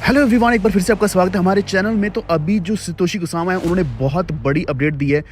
Hello everyone, एक बार फिर से आपका स्वागत है हमारे चैनल में। तो अभी जो सतोशी कुसामा है उन्होंने बहुत बड़ी अपडेट दी है।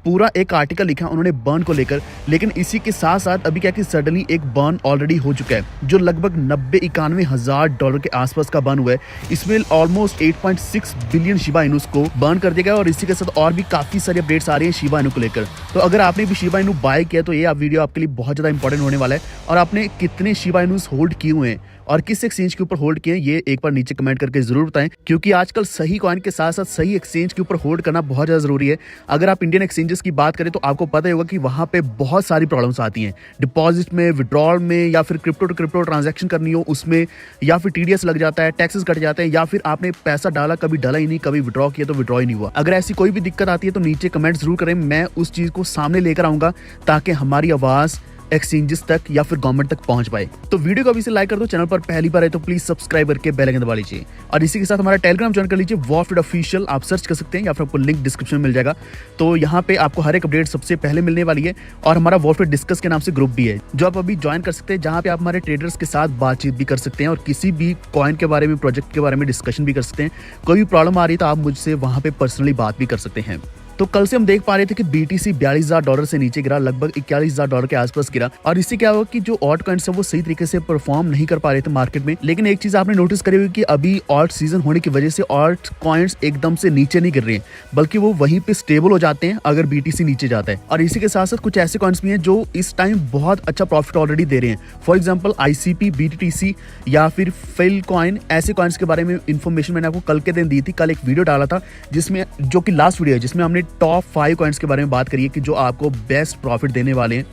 पूरा एक आर्टिकल लिखा उन्होंने बर्न को लेकर, लेकिन इसी के साथ साथ अभी क्या कि सडनली एक बर्न ऑलरेडी हो चुका है जो लगभग 90-91 हज़ार डॉलर के आसपास का बर्न हुआ है। इसमें ऑलमोस्ट 8.6 बिलियन शिबा इनूस को बर्न कर दिया गया और इसी के साथ और भी काफ़ी सारी अपडेट्स आ रही हैं शिबा इनू को लेकर। तो अगर आपने भी शिबा इनू बाय किया तो ये वीडियो आपके लिए बहुत ज़्यादा इंपॉर्टेंट होने वाला है। और आपने कितने शिबा इनूस होल्ड किए हुए हैं और किस एक्सचेंज के ऊपर होल्ड किए हैं ये एक बार नीचे कमेंट करके जरूर बताएं, क्योंकि आजकल सही कॉइन के साथ साथ सही एक्सचेंज के ऊपर होल्ड करना बहुत ज़्यादा जरूरी है। अगर आप इंडियन एक्सचेंजेस की बात करें तो आपको पता ही होगा कि वहाँ पे बहुत सारी प्रॉब्लम्स आती हैं, डिपॉजिट में, विड्रॉल में, या फिर क्रिप्टो टू क्रिप्टो ट्रांजैक्शन करनी हो उसमें, या फिर टीडीएस लग जाता है, टैक्सेस कट जाते हैं, या फिर आपने पैसा डाला कभी डाला ही नहीं, कभी विड्रॉ किया तो विड्रॉ ही नहीं हुआ। अगर ऐसी कोई भी दिक्कत आती है तो नीचे कमेंट जरूर करें, मैं उस चीज़ को सामने लेकर आऊँगा ताकि हमारी आवाज़ एक्सचेंजेस तक या फिर गवर्नमेंट तक पहुंच पाए। तो वीडियो को अभी से लाइक कर दो, चैनल पर पहली बार है तो प्लीज सब्सक्राइब करके बेल आइकन दबा लीजिए। और इसी के साथ हमारा टेलीग्राम ज्वाइन कर लीजिए, वॉरफीड ऑफिशियल, आप सर्च कर सकते हैं या फिर आपको लिंक डिस्क्रिप्शन में मिल जाएगा। तो यहाँ पे आपको हर एक अपडेट सबसे पहले मिलने वाली है। और हमारा वॉरफीड डिस्कस के नाम से ग्रुप भी है जो आप अभी ज्वाइन कर सकते हैं, जहाँ पे आप हमारे ट्रेडर्स के साथ बातचीत भी कर सकते हैं और किसी भी कॉइन के बारे में, प्रोजेक्ट के बारे में डिस्कशन भी कर सकते हैं। कोई भी प्रॉब्लम आ रही है तो आप मुझसे वहाँ पे पर्सनली बात भी कर सकते हैं। तो कल से हम देख पा रहे थे कि BTC $42,000 से नीचे गिरा, लगभग $41,000 के आसपास गिरा। और इससे क्या हुआ कि जो ऑल्ट कॉइन्स है वो सही तरीके से परफॉर्म नहीं कर पा रहे थे मार्केट में। लेकिन एक चीज आपने नोटिस करी होगी कि अभी ऑल्ट सीजन होने की वजह से ऑल्ट कॉइन्स एकदम से नीचे नहीं गिर रहे हैं, बल्कि वो वहीं पे स्टेबल हो जाते हैं अगर BTC नीचे जाता है। और इसी के साथ साथ कुछ ऐसे कॉइन्स भी हैं जो इस टाइम बहुत अच्छा प्रॉफिट ऑलरेडी दे रहे हैं। फॉर एग्जाम्पल ICP, BTC या फिर फिल कॉइन, ऐसे कॉइन्स के बारे में इन्फॉर्मेशन मैंने आपको कल के दिन दी थी। कल एक वीडियो डाला था जिसमें, जो कि लास्ट वीडियो है, जिसमें हमने टॉप 5 कॉइन्स के बारे में बात करिए कि जो आपको बेस्ट प्रॉफिट देने वाले हैं।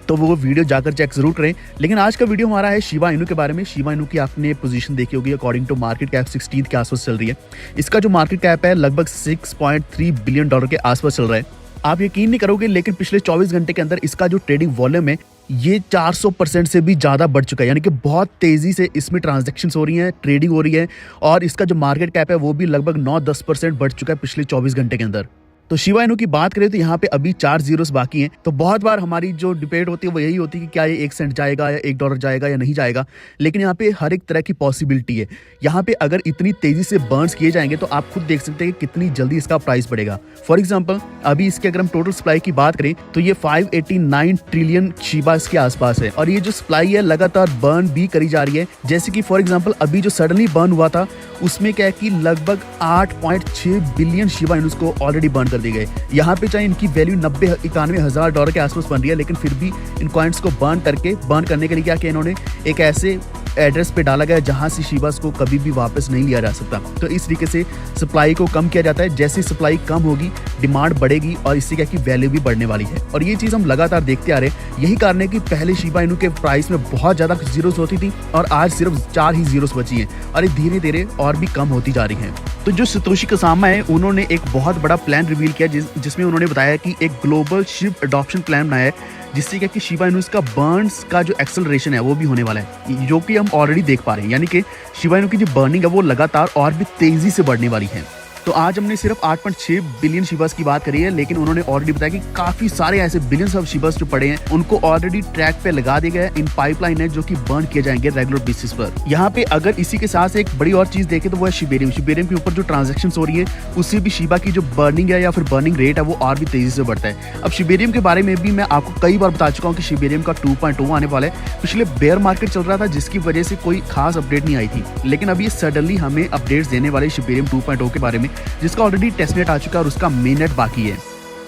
तो वो वीडियो जाकर चेक जरूर करें। लेकिन आज का वीडियो हमारा है शिबा इनू के बारे में। शिबा इनू की आपने पोजीशन देखी होगी, अकॉर्डिंग टू मार्केट कैप 16 के आसपास चल रही है। इसका जो मार्केट कैप है लगभग $6.3 बिलियन के आसपास चल रहा है। आप यकीन नहीं करोगे, लेकिन पिछले 24 घंटे के अंदर इसका जो ट्रेडिंग वॉल्यूम है ये 400% से भी ज़्यादा बढ़ चुका है। यानी कि बहुत तेज़ी से इसमें ट्रांजैक्शंस हो रही हैं, ट्रेडिंग हो रही है। और इसका जो मार्केट कैप है वो भी लगभग 9-10% बढ़ चुका है पिछले 24 घंटे के अंदर। तो शिबा इनू की बात करें तो यहाँ पे अभी 4 जीरोस बाकी हैं। तो बहुत बार हमारी जो डिबेट होती है वो यही होती है कि क्या ये 1 सेंट जाएगा या $1 जाएगा या नहीं जाएगा। लेकिन यहाँ पे हर एक तरह की पॉसिबिलिटी है। यहाँ पे अगर इतनी तेजी से बर्न्स किए जाएंगे तो आप खुद देख सकते हैं कि कितनी जल्दी इसका प्राइस बढ़ेगा। फॉर एग्जाम्पल अभी इसके अगर हम टोटल सप्लाई की बात करें तो ये 589 ट्रिलियन शिबास के आसपास है। और ये जो सप्लाई है लगातार बर्न भी करी जा रही है। जैसे कि फॉर एग्जाम्पल अभी जो सडनली बर्न हुआ था उसमें क्या है कि लगभग 8.6 बिलियन शिबा इनूस को ऑलरेडी बर्न कर दिए गए। यहाँ पे चाहे इनकी वैल्यू 90-91 हज़ार डॉलर के आसपास बन रही है, लेकिन फिर भी इन कॉइन्स को बर्न करने के लिए क्या किया इन्होंने, एक ऐसे एड्रेस पे डाला गया जहां से शिबास को कभी भी वापस नहीं लिया जा सकता। तो इस तरीके से सप्लाई को कम किया जाता है। जैसे सप्लाई कम होगी डिमांड बढ़ेगी और इससे क्या कि वैल्यू भी बढ़ने वाली है। और ये चीज़ हम लगातार देखते आ रहे हैं। यही कारण है कि पहले शिबा इनू के प्राइस में बहुत ज़्यादा जीरोस होती थी और आज सिर्फ 4 ही जीरोस बची हैं और ये धीरे धीरे और भी कम होती जा रही हैं। तो जो सतोशी कुसामा है उन्होंने एक बहुत बड़ा प्लान रिवील किया जिसमें उन्होंने बताया कि एक ग्लोबल शिप अडॉप्शन प्लान बनाया है, जिससे क्या कि शिबा इनूस का बर्न्स का जो एक्सेलरेशन है वो भी होने वाला है, जो कि हम ऑलरेडी देख पा रहे हैं। यानी कि शिबा इनू की जो बर्निंग है वो लगातार और भी तेजी से बढ़ने वाली है। तो आज हमने सिर्फ 8.6 बिलियन शिबास की बात करी है, लेकिन उन्होंने ऑलरेडी बताया कि काफी सारे ऐसे बिलियंस ऑफ शिबास जो पड़े हैं उनको ऑलरेडी ट्रैक पे लगा दिया गया है, इन पाइपलाइन है जो कि बर्न किए जाएंगे रेगुलर बेसिस पर। यहाँ पे अगर इसी के साथ एक बड़ी और चीज देखें तो वो है शिबेरियम के ऊपर जो ट्रांजेक्शन हो रही है उससे भी शिबा की जो बर्निंग है या फिर बर्निंग रेट है वो और भी तेजी से बढ़ता है। अब शिबेरियम के बारे में भी मैं आपको कई बार बता चुका हूँ कि शिबेरियम का 2.0 आने वाला है। पिछले बेयर मार्केट चल रहा था जिसकी वजह से कोई खास अपडेट नहीं आई थी, लेकिन अभी सडनली हमें अपडेट्स देने वाले शिबेरियम 2.0 के बारे में, जिसका ऑलरेडी टेस्टनेट आ चुका है और उसका मेननेट बाकी है।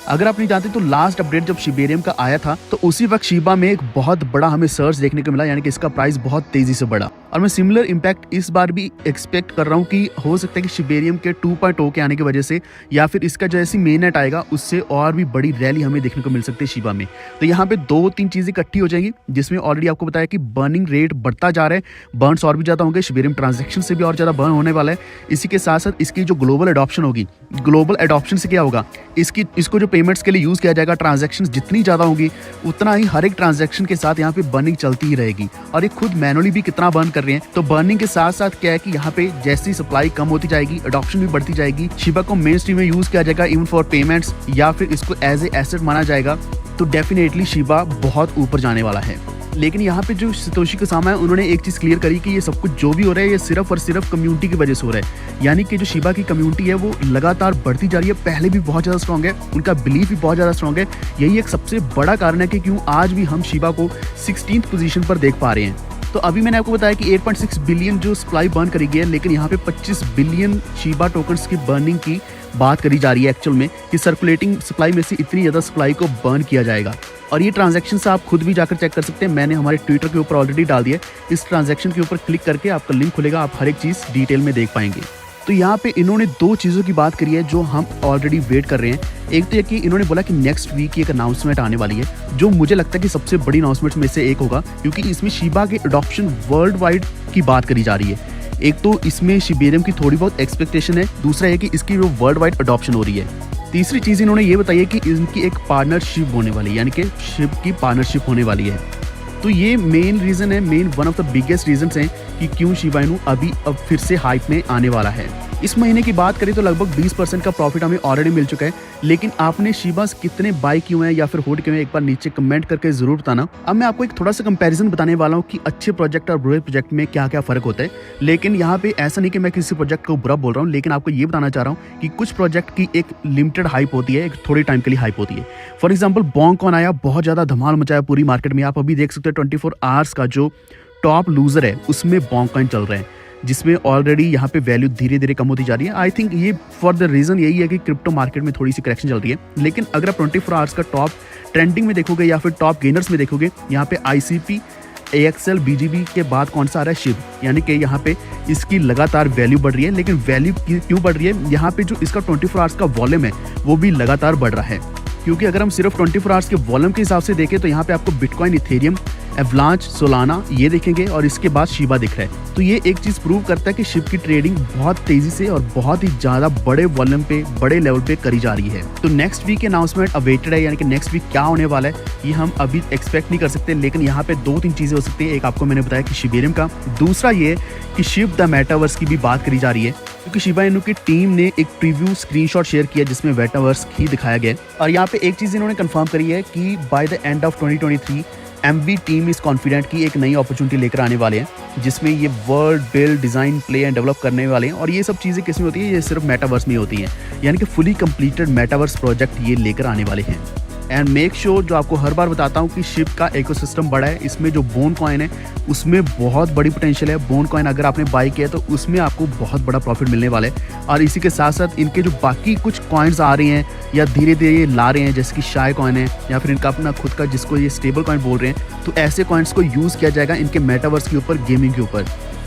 अगर आप नहीं जानते तो लास्ट अपडेट जब शिबेरियम का आया था तो उसी वक्त शिबा में एक बहुत बड़ा हमें सर्च देखने को मिला, यानी कि इसका प्राइस बहुत तेजी से बढ़ा। और मैं सिमिलर इंपैक्ट इस बार भी एक्सपेक्ट कर रहा हूँ कि हो सकता है कि शिबेरियम के 2.0 के आने की वजह से या फिर इसका जैसी मेननेट आएगा उससे और भी बड़ी रैली हमें देखने को मिल सकती है शिबा में। तो यहाँ पे 2-3 चीजें इकट्ठी हो जाएंगी, जिसमें ऑलरेडी आपको बताया कि बर्निंग रेट बढ़ता जा रहा है, बर्न्स और भी ज्यादा होंगे, शिबेरियम ट्रांजेक्शन से भी और ज्यादा बर्न होने वाला है। इसी के साथ साथ इसकी जो ग्लोबल एडॉप्शन होगी, ग्लोबल एडॉप्शन से क्या होगा, इसको जो पेमेंट्स के लिए यूज किया जाएगा, ट्रांजैक्शंस जितनी ज़्यादा होंगी उतना ही हर एक ट्रांजैक्शन के साथ यहाँ पे बर्निंग चलती ही रहेगी। और ये खुद मैनुअली भी कितना बर्न कर रहे हैं। तो बर्निंग के साथ साथ क्या है कि यहाँ पे जैसी सप्लाई कम होती जाएगी, अडॉप्शन भी बढ़ती जाएगी, शिबा को मेन स्ट्रीम में यूज किया जाएगा इवन फॉर पेमेंट्स, या फिर इसको एज ए एसेट माना जाएगा। तो डेफिनेटली शिबा बहुत ऊपर जाने वाला है। लेकिन यहाँ पे जो सतोशी कुसामा है उन्होंने एक चीज़ क्लियर करी कि ये सब कुछ जो भी हो रहा है ये सिर्फ और सिर्फ कम्युनिटी की वजह से हो रहा है। यानी कि जो शिबा की कम्युनिटी है वो लगातार बढ़ती जा रही है, पहले भी बहुत ज़्यादा स्ट्रॉन्ग है, उनका बिलीफ भी बहुत ज़्यादा स्ट्रॉन्ग है। यही एक सबसे बड़ा कारण है कि क्यों आज भी हम शिबा को 16th पोजीशन पर देख पा रहे हैं। तो अभी मैंने आपको बताया कि 8.6 बिलियन जो सप्लाई बर्न करी गई है, लेकिन यहाँ पे 25 बिलियन शिबा टोकन्स की बर्निंग की बात करी जा रही है एक्चुअल में, कि सर्कुलेटिंग सप्लाई में से इतनी ज़्यादा सप्लाई को बर्न किया जाएगा। और ये ट्रांजैक्शन आप खुद भी जाकर चेक कर सकते हैं, मैंने हमारे ट्विटर के ऊपर ऑलरेडी डाल दिया है। इस ट्रांजैक्शन के ऊपर क्लिक करके आपका लिंक खुलेगा, आप हर एक चीज़ डिटेल में देख पाएंगे। तो यहाँ पे इन्होंने 2 चीज़ों की बात करी है जो हम ऑलरेडी वेट कर रहे हैं। एक तो ये कि इन्होंने बोला कि नेक्स्ट वीक एक अनाउंसमेंट आने वाली है, जो मुझे लगता है कि सबसे बड़ी अनाउंसमेंट में से एक होगा, क्योंकि इसमें शिबा के अडॉप्शन वर्ल्ड वाइड की बात करी जा रही है। एक तो इसमें शिबेरियम की थोड़ी बहुत एक्सपेक्टेशन है, दूसरा है कि इसकी जो वर्ल्ड वाइड अडॉप्शन हो रही है। तीसरी चीज़ इन्होंने ये बताई है कि इनकी एक पार्टनरशिप होने वाली है, यानी कि शिप की पार्टनरशिप होने वाली है। तो ये मेन रीज़न है, one of the biggest reasons हैं कि क्यों शिबा इनू अभी अब फिर से हाइप में आने वाला है। इस महीने की बात करें तो लगभग 20% का प्रॉफिट हमें ऑलरेडी मिल चुका है, लेकिन आपने शिबास कितने बाय किए हैं या फिर होल्ड किए हैं एक बार नीचे कमेंट करके जरूर बताना। अब मैं आपको एक थोड़ा सा कंपैरिजन बताने वाला हूँ कि अच्छे प्रोजेक्ट और बुरे प्रोजेक्ट में क्या क्या फर्क होता है। लेकिन यहाँ पे ऐसा नहीं कि मैं किसी प्रोजेक्ट को बुरा बोल रहा हूँ, लेकिन आपको ये बताना चाह रहा हूँ कि कुछ प्रोजेक्ट की एक लिमिटेड हाइप होती है, एक थोड़ी टाइम के लिए हाइप होती है। फॉर एग्जाम्पल बॉन्कॉइन आया, बहुत ज़्यादा धमाल मचाया पूरी मार्केट में। आप अभी देख सकते हो 24 आवर्स का जो टॉप लूजर है उसमें बॉन्कॉइन चल रहे हैं, जिसमें ऑलरेडी यहाँ पे वैल्यू धीरे धीरे कम होती जा रही है। आई थिंक ये फॉर द रीज़न यही है कि क्रिप्टो मार्केट में थोड़ी सी करेक्शन चल रही है। लेकिन अगर आप 24 आवर्स का टॉप ट्रेंडिंग में देखोगे या फिर टॉप गेनर्स में देखोगे, यहाँ पे ICP, AXL, BGB के बाद कौन सा आ रहा है? शिब। यानी कि यहाँ पे इसकी लगातार वैल्यू बढ़ रही है। लेकिन वैल्यू क्यों बढ़ रही है? यहाँ पे जो इसका 24 आवर्स का वॉल्यूम है वो भी लगातार बढ़ रहा है। क्योंकि अगर हम सिर्फ 24 आवर्स के वॉल्यूम के हिसाब से देखें तो यहाँ पे आपको बिटकॉइन, इथेरियम, एवलांच, सोलाना ये देखेंगे और इसके बाद शिबा दिख रहा है। तो ये एक चीज़ प्रूव करता है कि शिब की ट्रेडिंग बहुत तेजी से और बहुत ही ज़्यादा बड़े वॉल्यूम पे, बड़े लेवल पे करी जा रही है। तो नेक्स्ट वीक की अनाउंसमेंट अवेटेड है, यानी कि नेक्स्ट वीक क्या होने वाला है ये हम अभी एक्सपेक्ट नहीं कर सकते। लेकिन यहाँ पे 2-3 चीज़ें हो सकती है। एक आपको मैंने बताया कि शिबेरियम का, दूसरा ये कि शिब द मेटावर्स की भी बात करी जा रही है, क्योंकि शिबा इनू की टीम ने एक प्रीव्यू स्क्रीनशॉट शेयर किया जिसमें मेटावर्स ही दिखाया गया। और यहाँ पे एक चीज़ इन्होंने कंफर्म करी है कि by the end of 2023 MV team इस कॉन्फिडेंट की एक नई अपॉर्चुनिटी लेकर आने वाले हैं, जिसमें ये world build, design, play and develop करने वाले हैं। और ये सब चीज़ें किस में होती है? ये सिर्फ मेटावर्स में होती हैं, यानी कि फुली कंप्लीटेड मेटावर्स प्रोजेक्ट ये लेकर आने वाले हैं। एंड मेक श्योर, जो आपको हर बार बताता हूँ कि शिब का इकोसिस्टम बड़ा है। इसमें जो बॉन्कॉइन है उसमें बहुत बड़ी पोटेंशियल है। बॉन्कॉइन अगर आपने बाय किया तो उसमें आपको बहुत बड़ा प्रॉफिट मिलने वाला है। और इसी के साथ साथ इनके जो बाकी कुछ कॉइन्स आ रही हैं या धीरे धीरे ये ला रहे हैं, जैसे कि शाई कॉइन है या फिर इनका अपना खुद का जिसको ये स्टेबल कॉइन बोल रहे हैं, तो ऐसे कॉइन्स को यूज़ किया जाएगा इनके मेटावर्स के ऊपर, गेमिंग के ऊपर,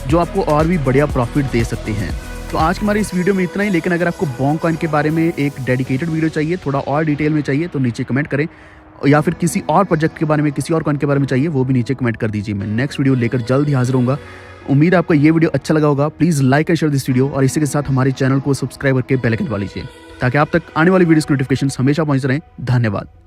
जो आपको और भी बढ़िया प्रॉफिट दे सकते हैं। तो आज की हमारी इस वीडियो में इतना ही। लेकिन अगर आपको बॉन्कॉइन के बारे में एक डेडिकेटेड वीडियो चाहिए, थोड़ा और डिटेल में चाहिए, तो नीचे कमेंट करें। या फिर किसी और प्रोजेक्ट के बारे में, किसी और कॉइन के बारे में चाहिए, वो भी नीचे कमेंट कर दीजिए। मैं नेक्स्ट वीडियो लेकर जल्द ही हाजिर होऊंगा। उम्मीद है आपको ये वीडियो अच्छा लगा होगा। Please like and share this video, और इसी के साथ हमारे चैनल को सब्सक्राइब करके बेल आइकन दबा लीजिए, ताकि आप तक आने वाली वीडियोस की नोटिफिकेशन हमेशा पहुंच रहें। धन्यवाद।